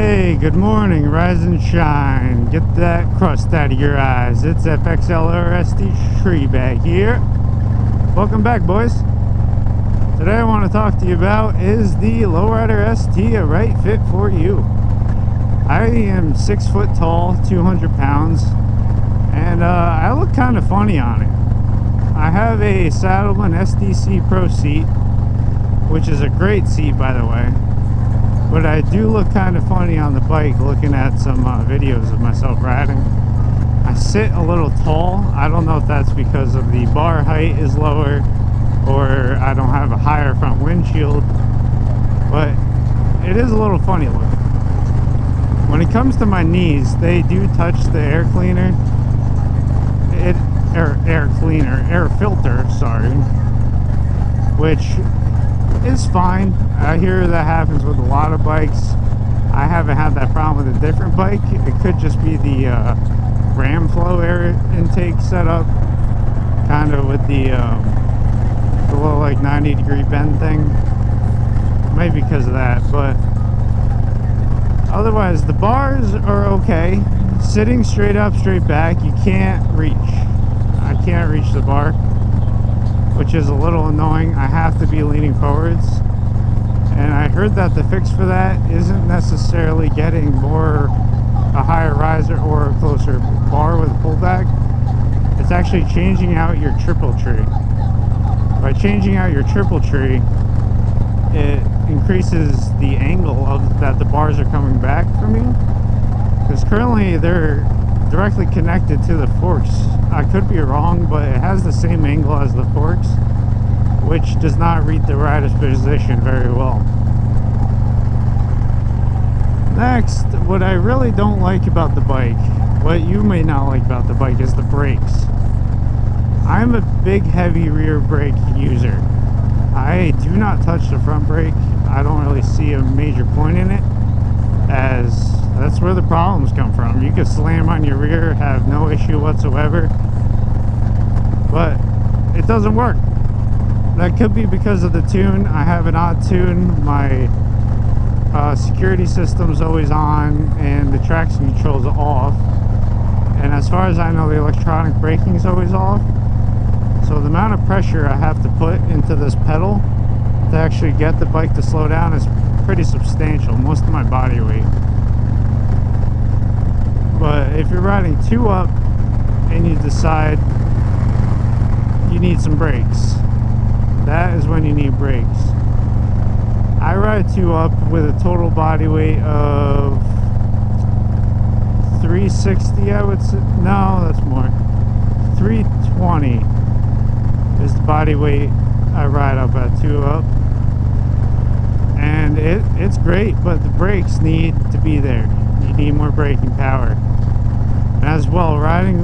Hey, good morning, rise and shine. Get that crust out of your eyes. It's FXLRST Treebag here. Welcome back, boys. Today I want to talk to you about, is the Lowrider ST a right fit for you? I am 6 foot tall, 200 pounds, and I look kind of funny on it. I have a Saddlemen SDC Pro seat, which is a great seat, by the way. But I do look kind of funny on the bike looking at some videos of myself riding. I sit a little tall. I don't know if that's because of the bar height is lower or I don't have a higher front windshield, but it is a little funny look. When it comes to my knees, they do touch the air cleaner. Air filter, sorry, which is fine. I hear that happens with a lot of bikes. I haven't had that problem with a different bike. It could just be the Ramflow air intake setup, kind of with the little like 90-degree bend thing. Maybe because of that, but otherwise the bars are okay. Sitting straight up, straight back, you can't reach. I can't reach the bar, which is a little annoying. I have to be leaning forwards, and I heard that the fix for that isn't necessarily getting a higher riser or a closer bar with a pullback. It's actually changing out your triple tree. By changing out your triple tree, it increases the angle that the bars are coming back from you, because currently they're directly connected to the forks. I could be wrong, but it has the same angle as the forks, which does not read the rider's position very well. Next, what I really don't like about the bike, what you may not like about the bike, is the brakes. I'm a big heavy rear brake user. I do not touch the front brake. I don't really see a major point in it, as that's where the problems come from. You can slam on your rear, have no issue whatsoever, but it doesn't work. That could be because of the tune. I have an odd tune. My security system's always on and the traction control's off, and as far as I know, the electronic braking's always off. So the amount of pressure I have to put into this pedal to actually get the bike to slow down is pretty substantial, most of my body weight. But if you're riding 2 up and you decide you need some brakes, that is when you need brakes. I ride 2 up with a total body weight of 360, I would say. No, that's more. 320 is the body weight I ride up at 2 up. And it's great, but the brakes need to be there. You need more braking power. And as well, riding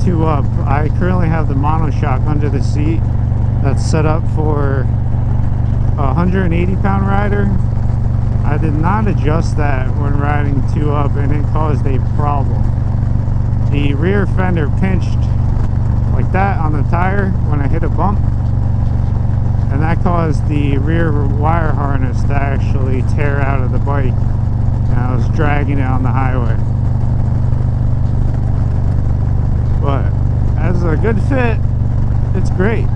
2 up, I currently have the monoshock under the seat that's set up for a 180-pound rider. I did not adjust that when riding 2 up, and it caused a problem. The rear fender pinched like that on the tire when I hit a bump, and that caused the rear wire harness to actually tear out of the bike, and I was dragging it on the highway. But as a good fit, it's great.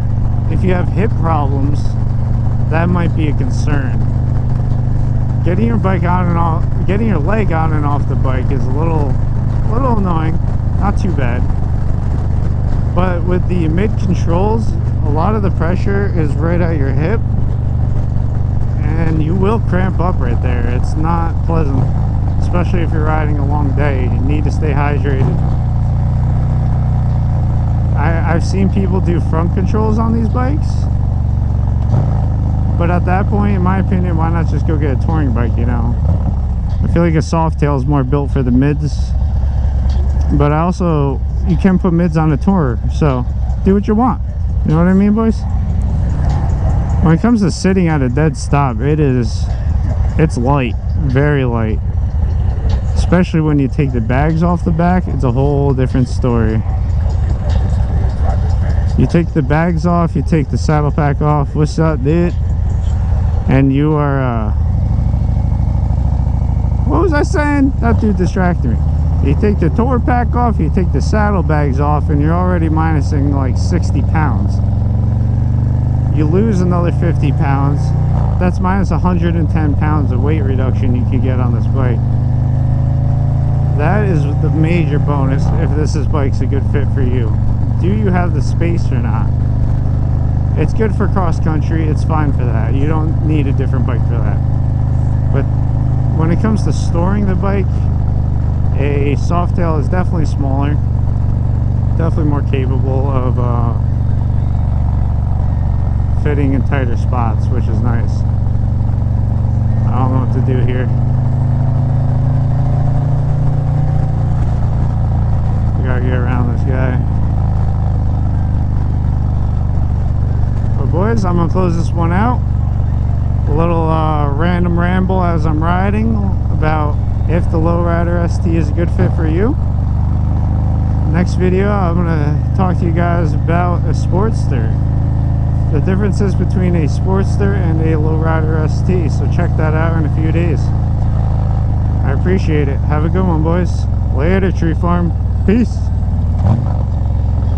If you have hip problems, that might be a concern. Getting your leg on and off the bike is a little annoying. Not too bad. But with the mid controls, a lot of the pressure is right at your hip, and you will cramp up right there. It's not pleasant, especially if you're riding a long day. You need to stay hydrated. I've seen people do front controls on these bikes, but at that point, in my opinion, why not just go get a touring bike, you know? I feel like a Softail is more built for the mids, but you can put mids on a tourer, so do what you want. You know what I mean, boys? When it comes to sitting at a dead stop, it's light, very light. Especially when you take the bags off the back, it's a whole different story. You take the bags off, you take the saddle pack off, what's up, dude? And you are, what was I saying? That dude distracted me. You take the tour pack off, you take the saddlebags off, and you're already minusing like 60 pounds. You lose another 50 pounds. That's minus 110 pounds of weight reduction you could get on this bike. That is the major bonus if this bike's a good fit for you. Do you have the space or not? It's good for cross country, it's fine for that. You don't need a different bike for that. But when it comes to storing the bike, a Softail is definitely smaller, definitely more capable of fitting in tighter spots, which is nice. I don't know what to do here. We gotta get around this guy. But boys, I'm gonna close this one out. A little random ramble as I'm riding about if the Lowrider ST is a good fit for you. Next video, I'm gonna talk to you guys about a Sportster. The differences between a Sportster and a Lowrider ST, so check that out in a few days. I appreciate it. Have a good one, boys. Later, Tree Farm. Peace.